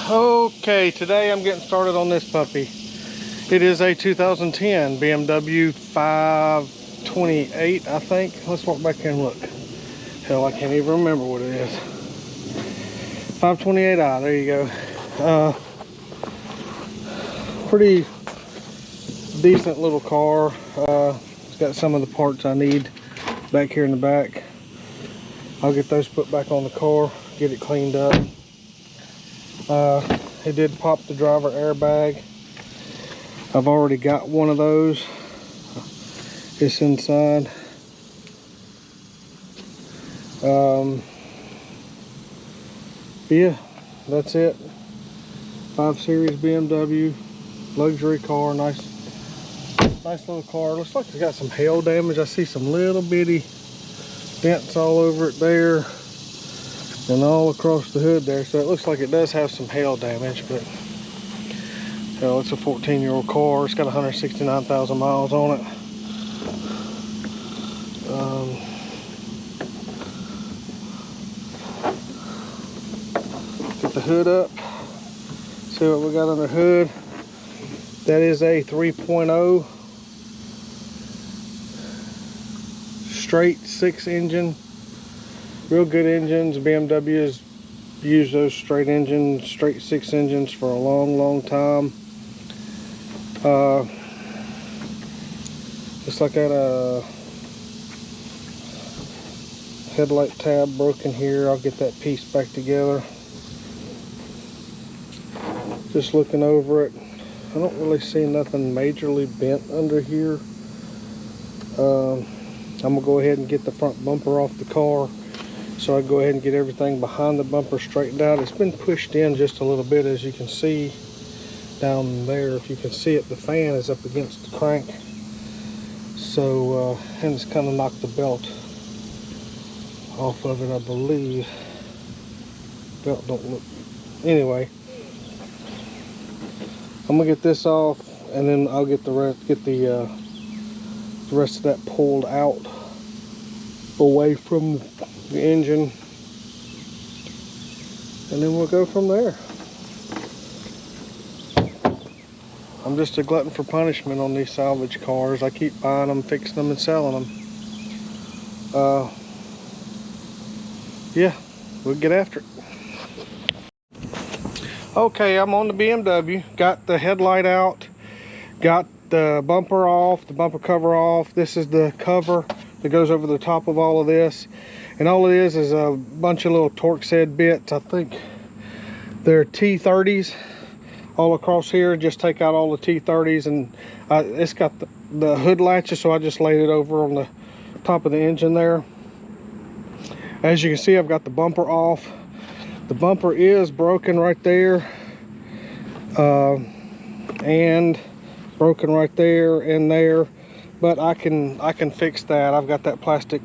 Okay, today I'm getting started on this puppy. It is a 2010 BMW 528, I think. Let's walk back here and look. Hell, I can't even remember what it is. 528i, there you go. Pretty decent little car. It's got some of the parts I need back here in the back. I'll get those put back on the car, get it cleaned up. It did pop the driver airbag. I've already got one of those. It's inside. Yeah, that's it. 5 Series BMW, luxury car, nice little car. Looks like it's got some hail damage. I see some little bitty dents all over it there and all across the hood there, so it looks like it does have some hail damage, but hell, it's a 14-year-old car. It's got 169,000 miles on it. Get the hood up, see what we got under the hood. That is a 3.0 straight 6 engine. Real good engines. BMW has used those straight engines, straight 6 engines for a long time. Looks like I got a headlight tab broken here. I'll get that piece back together. Just looking over it, I don't really see nothing majorly bent under here. I'm gonna go ahead and get the front bumper off the car, so I go ahead and get everything behind the bumper straightened out. It's been pushed in just a little bit, as you can see down there. If you can see it, the fan is up against the crank, so and it's kind of knocked the belt off of it, I believe. Belt don't look. Anyway, I'm gonna get this off, and then I'll get the rest of that pulled out away from the engine, and then we'll go from there. I'm just a glutton for punishment on these salvage cars. I keep buying them, fixing them, and selling them. Yeah, we'll get after it. Okay, I'm on the BMW. Got the headlight out, got the bumper off, the bumper cover off. This is the cover that goes over the top of all of this, and all it is a bunch of little Torx head bits. I think they're T30s all across here. Just take out all the T30s, and it's got the hood latches, so I just laid it over on the top of the engine there. As you can see, I've got the bumper off. The bumper is broken right there, and broken right there and there, but I can fix that. I've got that plastic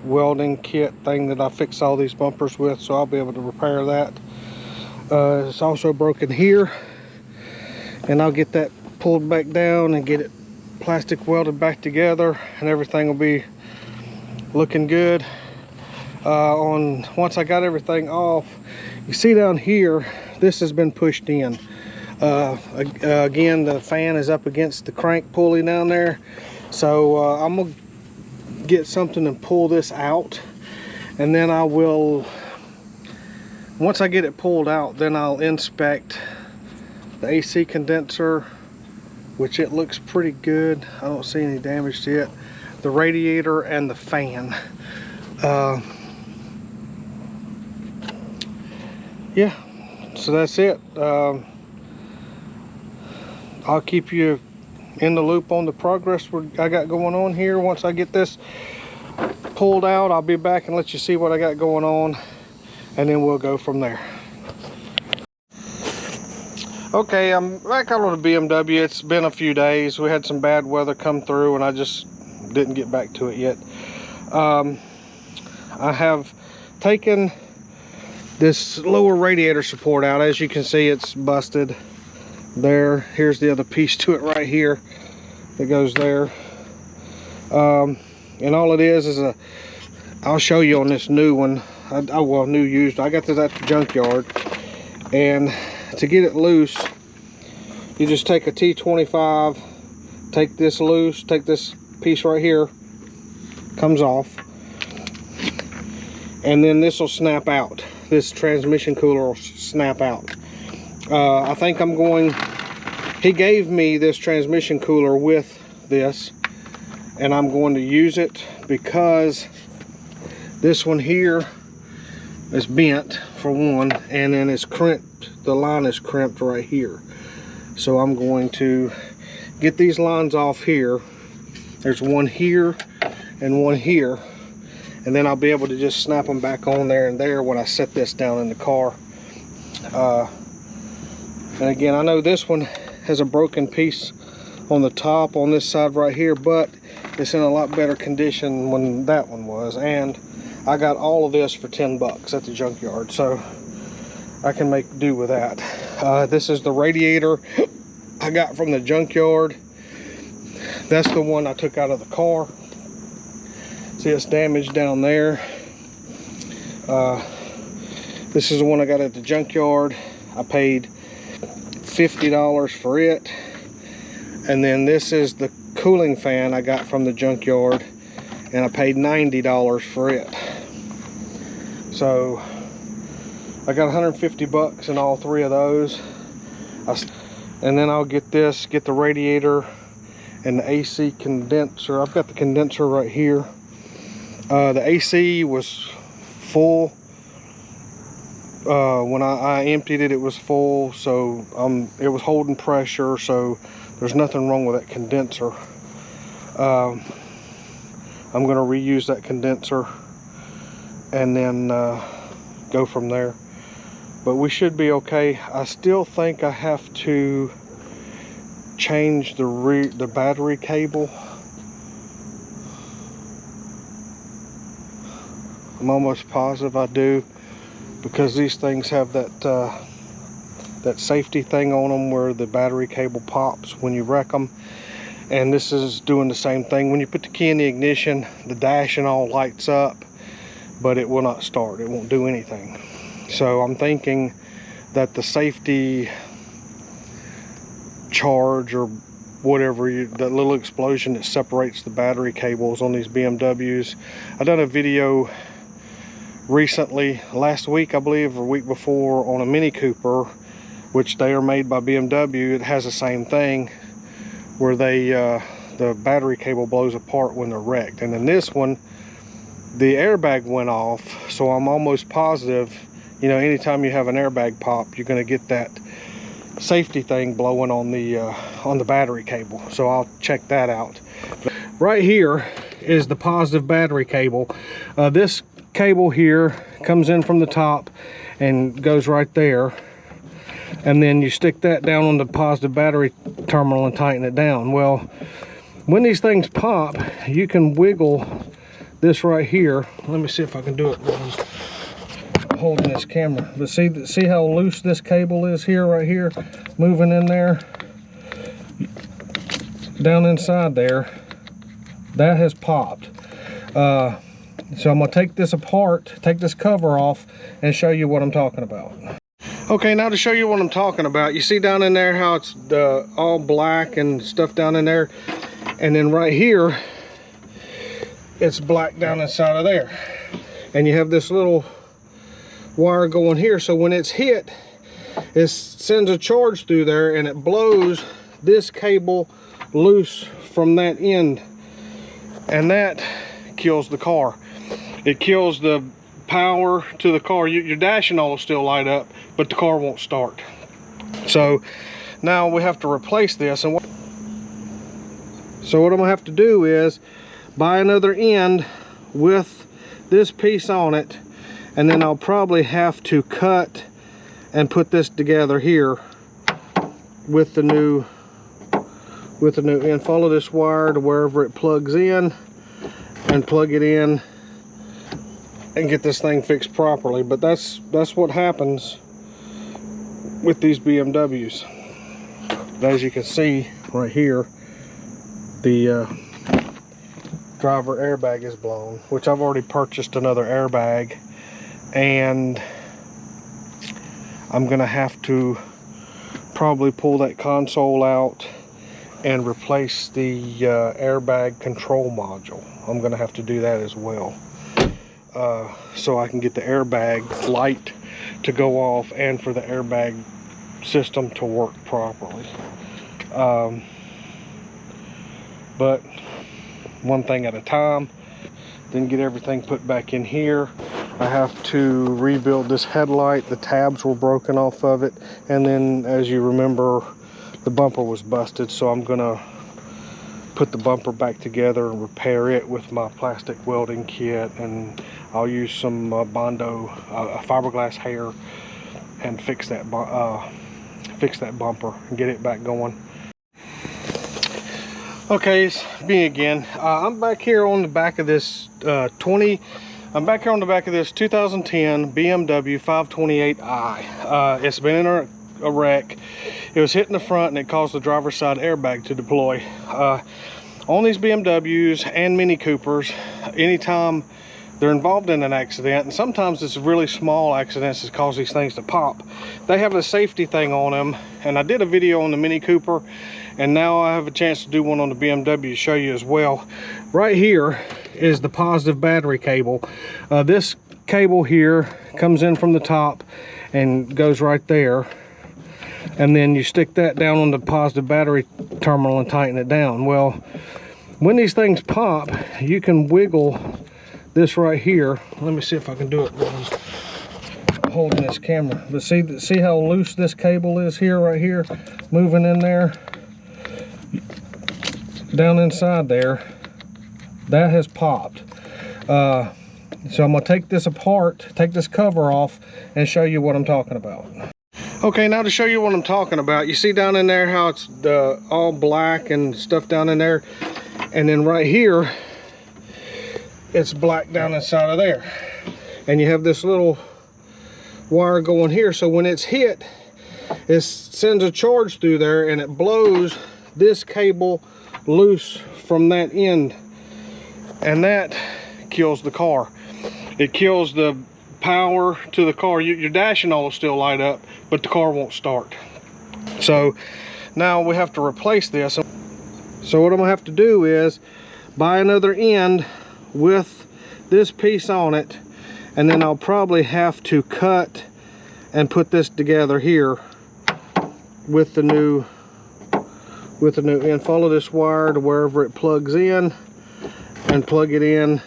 welding kit thing that I fix all these bumpers with, so I'll be able to repair that. It's also broken here, and I'll get that pulled back down and get it plastic welded back together, and everything will be looking good. Once I got everything off, you see down here, this has been pushed in. Again, the fan is up against the crank pulley down there, so I'm gonna get something and pull this out, and then I will, once I get it pulled out, then I'll inspect the AC condenser, which it looks pretty good. I don't see any damage to it. The radiator and the fan. Yeah, so that's it. I'll keep you in the loop on the progress I got going on here. Once I get this pulled out, I'll be back and let you see what I got going on, and then we'll go from there. Okay, I'm back out on the BMW. It's been a few days. We had some bad weather come through, and I just didn't get back to it yet. I have taken this lower radiator support out. As you can see, it's busted there. Here's the other piece to it right here that goes there. And all it is a, I'll show you on this new one. Well, new used. I got this at the junkyard, and to get it loose, you just take a T25, take this loose, take this piece right here, comes off, and then this will snap out. This transmission cooler will snap out. I think I'm going, he gave me this transmission cooler with this, and I'm going to use it because this one here is bent for one, and then it's crimped. The line is crimped right here. So I'm going to get these lines off here. There's one here and one here, and then I'll be able to just snap them back on there and there when I set this down in the car. And again, I know this one has a broken piece on the top on this side right here, but it's in a lot better condition when that one was. And I got all of this for 10 bucks at the junkyard, so I can make do with that. This is the radiator I got from the junkyard. That's the one I took out of the car. See, it's damaged down there. This is the one I got at the junkyard. I paid $50 for it. And then this is the cooling fan I got from the junkyard, and I paid $90 for it. So I got 150 bucks in all three of those. And then I'll get this, get the radiator and the AC condenser. I've got the condenser right here. The AC was full. When I emptied it, it was full, so it was holding pressure, so there's nothing wrong with that condenser. I'm going to reuse that condenser and then go from there. But we should be okay. I still think I have to change the battery cable. I'm almost positive I do, because these things have that safety thing on them where the battery cable pops when you wreck them. And this is doing the same thing. When you put the key in the ignition, the dash and all lights up, but it will not start. It won't do anything. So I'm thinking that the safety charge or whatever, that little explosion that separates the battery cables on these BMWs. I done a video recently, last week I believe, or week before, on a Mini Cooper, which they are made by BMW. It has the same thing where they the battery cable blows apart when they're wrecked. And in this one, the airbag went off, so I'm almost positive, you know, anytime you have an airbag pop, you're going to get that safety thing blowing on the battery cable. So I'll check that out. Right here is the positive battery cable. This cable here comes in from the top and goes right there, and then you stick that down on the positive battery terminal and tighten it down. Well, when these things pop, you can wiggle this right here. Let me see if I can do it while I'm holding this camera. But see how loose this cable is here, right here, moving in there, down inside there. That has popped. So I'm gonna take this apart, take this cover off, and show you what I'm talking about. Okay, now to show you what I'm talking about, you see down in there how it's all black and stuff down in there, and then right here it's black down inside of there, and you have this little wire going here. So when it's hit, it sends a charge through there and it blows this cable loose from that end, and that kills the car. It kills the power to the car. Your dash and all will still light up, but the car won't start. So now we have to replace this, and so what I'm gonna have to do is buy another end with this piece on it, and then I'll probably have to cut and put this together here with the new end. Follow this wire to wherever it plugs in and plug it in and get this thing fixed properly. But that's what happens with these BMWs. As you can see right here, the driver airbag is blown, which I've already purchased another airbag, and I'm gonna have to probably pull that console out and replace the airbag control module. I'm gonna have to do that as well, so I can get the airbag light to go off and for the airbag system to work properly. But one thing at a time. Then get everything put back in here. I have to rebuild this headlight. The tabs were broken off of it, and then, as you remember, the bumper was busted, so I'm gonna put the bumper back together and repair it with my plastic welding kit, and I'll use some Bondo fiberglass hair and fix that bumper and get it back going. Okay, it's me again. I'm back here on the back of this 2010 BMW 528i. It's been in a wreck. It was hit in the front and it caused the driver's side airbag to deploy. On these BMWs and Mini Coopers, anytime they're involved in an accident, and sometimes it's really small accidents that cause these things to pop, they have a safety thing on them. And I did a video on the Mini Cooper, and now I have a chance to do one on the BMW to show you as well. Right here is the positive battery cable. This cable here comes in from the top and goes right there, and then you stick that down on the positive battery terminal and tighten it down. Well, when these things pop, you can wiggle this right here. Let me see if I can do it while I'm holding this camera. But see how loose this cable is here, right here, moving in there, down inside there. That has popped. So I'm gonna take this apart, take this cover off, and show you what I'm talking about. Okay, now to show you what I'm talking about, you see down in there how it's all black and stuff down in there, and then right here it's black down inside of there, and you have this little wire going here, so when it's hit, it sends a charge through there and it blows this cable loose from that end, and that kills the car. It kills the power to the car. Your dash and all will still light up, but the car won't start. So now we have to replace this. So what I'm gonna have to do is buy another end with this piece on it, and then I'll probably have to cut and put this together here with the new end. Follow this wire to wherever it plugs in and plug it in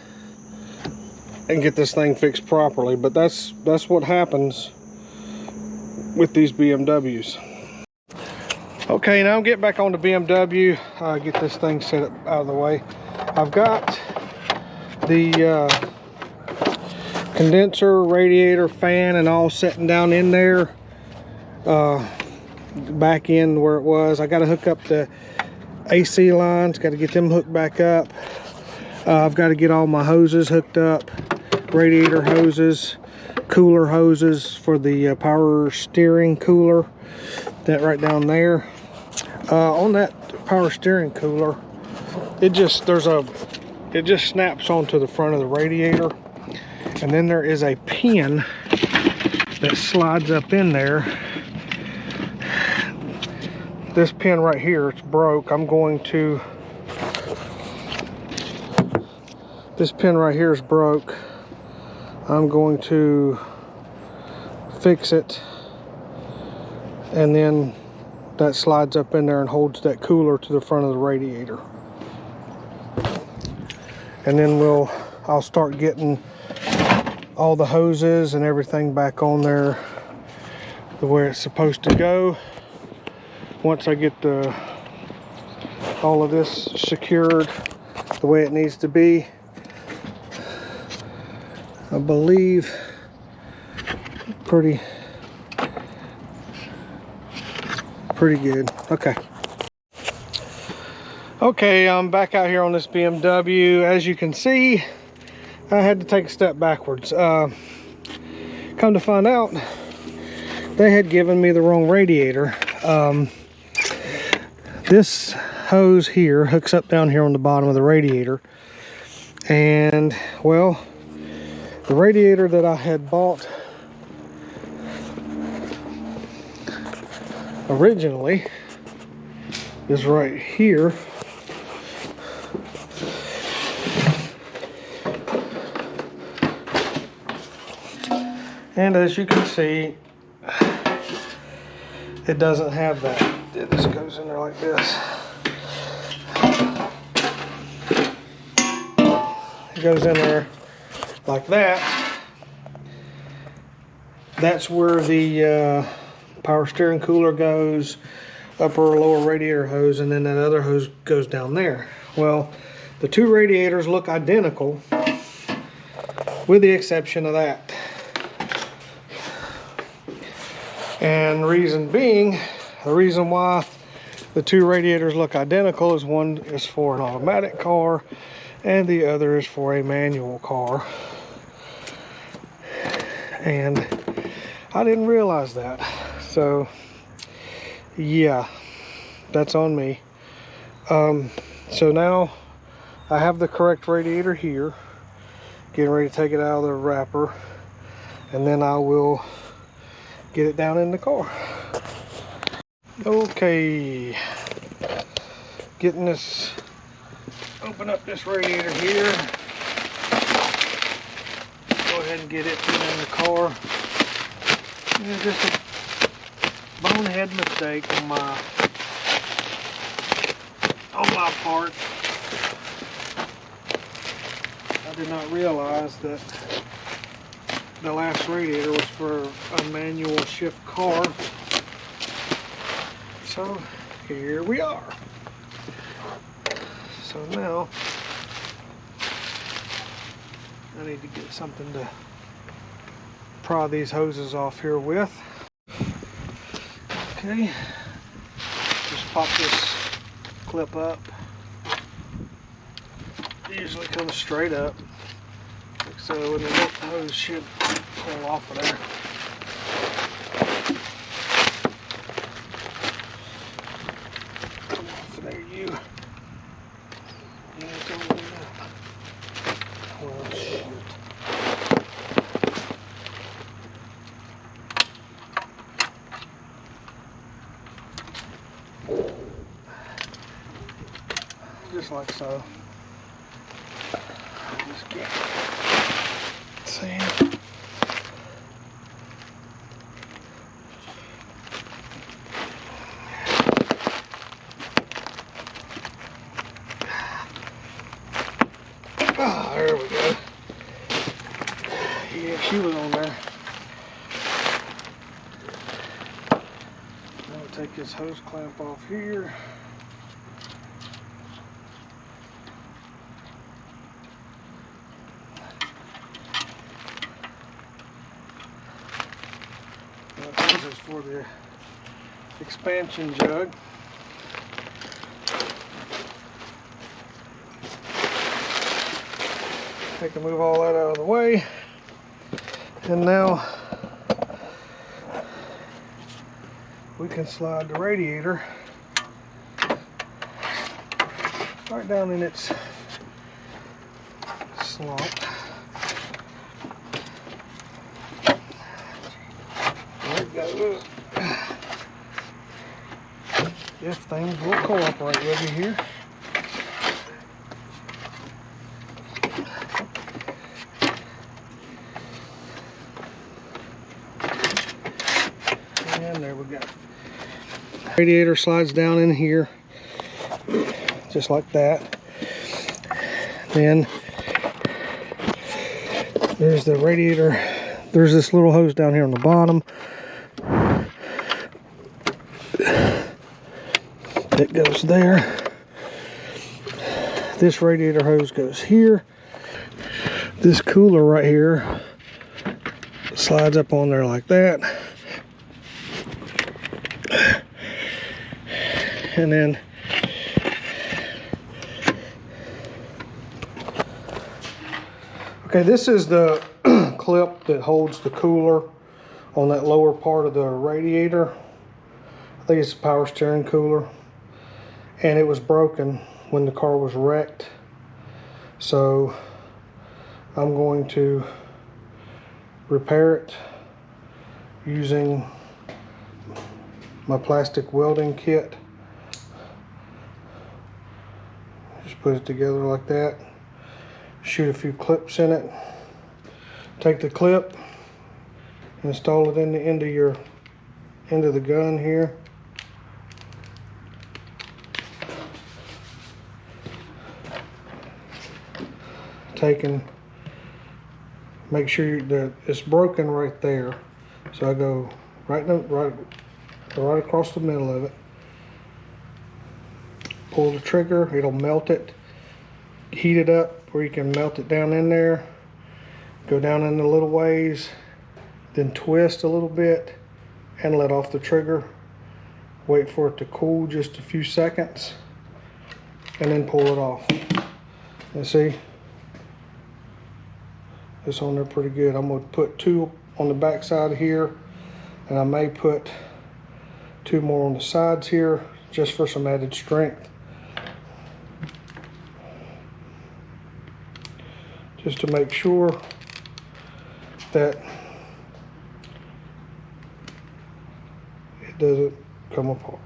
and get this thing fixed properly. But that's what happens with these BMWs. Okay, now I'm getting back on the BMW. Get this thing set up out of the way. I've got the condenser, radiator, fan, and all setting down in there, back in where it was. I got to hook up the AC lines, got to get them hooked back up. I've got to get all my hoses hooked up, radiator hoses, cooler hoses for the power steering cooler, that right down there. On that power steering cooler, it just snaps onto the front of the radiator, and then there is a pin that slides up in there. This pin right here, it's broke. This pin right here is broke. I'm going to fix it, and then that slides up in there and holds that cooler to the front of the radiator. And then I'll start getting all the hoses and everything back on there the way it's supposed to go. Once I get all of this secured the way it needs to be, I believe pretty good. Okay, I'm back out here on this BMW. As you can see, I had to take a step backwards. Come to find out, they had given me the wrong radiator. This hose here hooks up down here on the bottom of the radiator, and well, the radiator that I had bought originally is right here. And as you can see, it doesn't have that. It just goes in there like this. It goes in there like that. That's where the power steering cooler goes, upper or lower radiator hose, and then that other hose goes down there. Well, the two radiators look identical with the exception of that. And the reason being, the reason why the two radiators look identical is one is for an automatic car and the other is for a manual car. And I didn't realize that. So yeah, that's on me. So now I have the correct radiator here, getting ready to take it out of the wrapper, and then I will get it down in the car. Okay, getting this, open up this radiator here, go ahead and get it in the car. It's just a bonehead mistake on my part. I did not realize that the last radiator was for a manual shift car. So here we are. So now I need to get something to pry these hoses off here with. Okay, just pop this clip up. It usually comes straight up, so when the hose should pull off of there. Come off of there, you. Yeah, it's over there. Oh shit. Just like so. Just get sand. Ah, there we go. Yeah, she was on there. Now we'll take this hose clamp off here. This is for the expansion jug. I can move all that out of the way. And now we can slide the radiator right down in its slot. There it goes. If things will cooperate with me here. And there we go. Radiator slides down in here, just like that. Then there's the radiator. There's this little hose down here on the bottom. It goes there. This radiator hose goes here. This cooler right here slides up on there like that. And then okay, this is the clip that holds the cooler on that lower part of the radiator. I think it's a power steering cooler. And it was broken when the car was wrecked. So I'm going to repair it using my plastic welding kit. Just put it together like that. Shoot a few clips in it. Take the clip, install it in the end of the gun here. Make sure that it's broken right there. So I go right across the middle of it. Pull the trigger, it'll melt it. Heat it up where you can melt it down in there. Go down in the little ways, then twist a little bit and let off the trigger. Wait for it to cool just a few seconds and then pull it off. And see, it's on there pretty good. I'm going to put 2 on the back side here, and I may put 2 more on the sides here just for some added strength. Just to make sure that it doesn't come apart.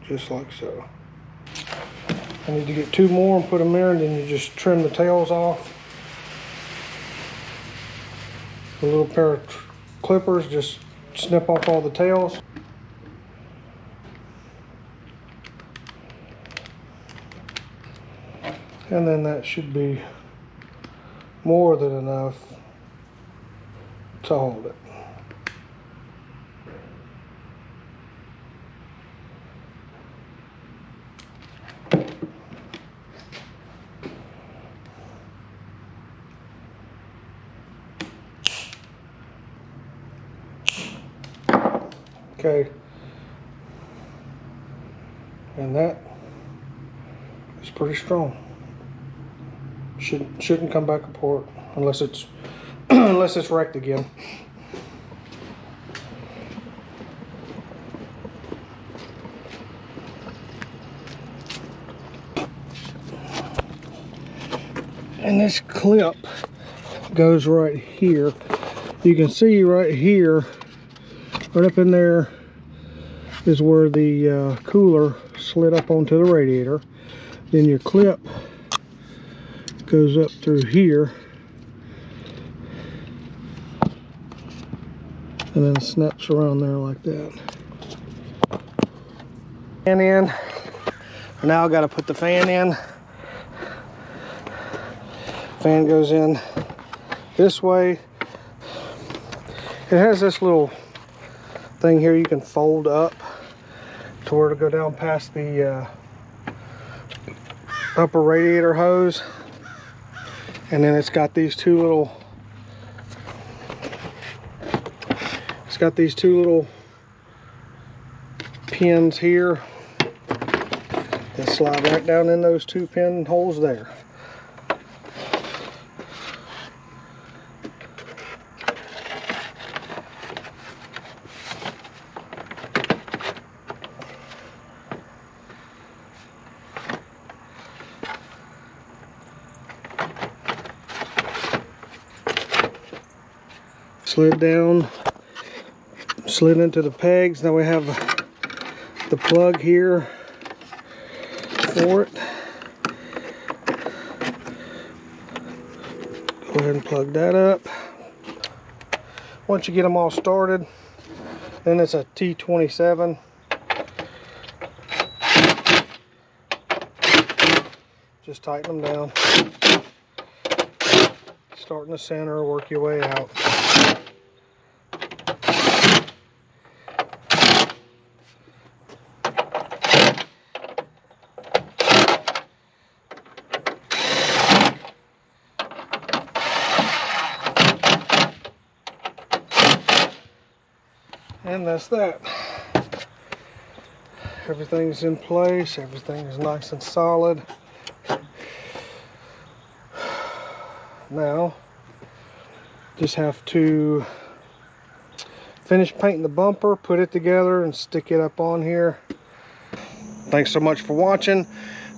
Just like so. I need to get 2 more and put them there, and then you just trim the tails off. A little pair of clippers, just snip off all the tails. And then that should be more than enough to hold it. Okay, and that is pretty strong. Shouldn't come back apart unless it's unless it's wrecked again. And this clip goes right here. You can see right here, right up in there is where the cooler slid up onto the radiator. Then your clip goes up through here and then snaps around there like that. Fan in. Now I got to put the fan in. Fan goes in this way. It has this little thing here you can fold up to where to go down past the upper radiator hose. And then it's got these two little pins here that slide right down in those 2 pin holes there. Slid down, slid into the pegs. Now we have the plug here for it. Go ahead and plug that up. Once you get them all started, then it's a T27. Just tighten them down. Start in the center, work your way out. And that's that. Everything's in place, everything is nice and solid. Now, just have to finish painting the bumper, put it together, and stick it up on here. Thanks so much for watching.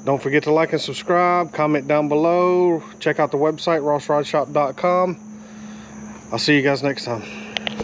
Don't forget to like and subscribe, comment down below, check out the website, rossrodshop.com. I'll see you guys next time.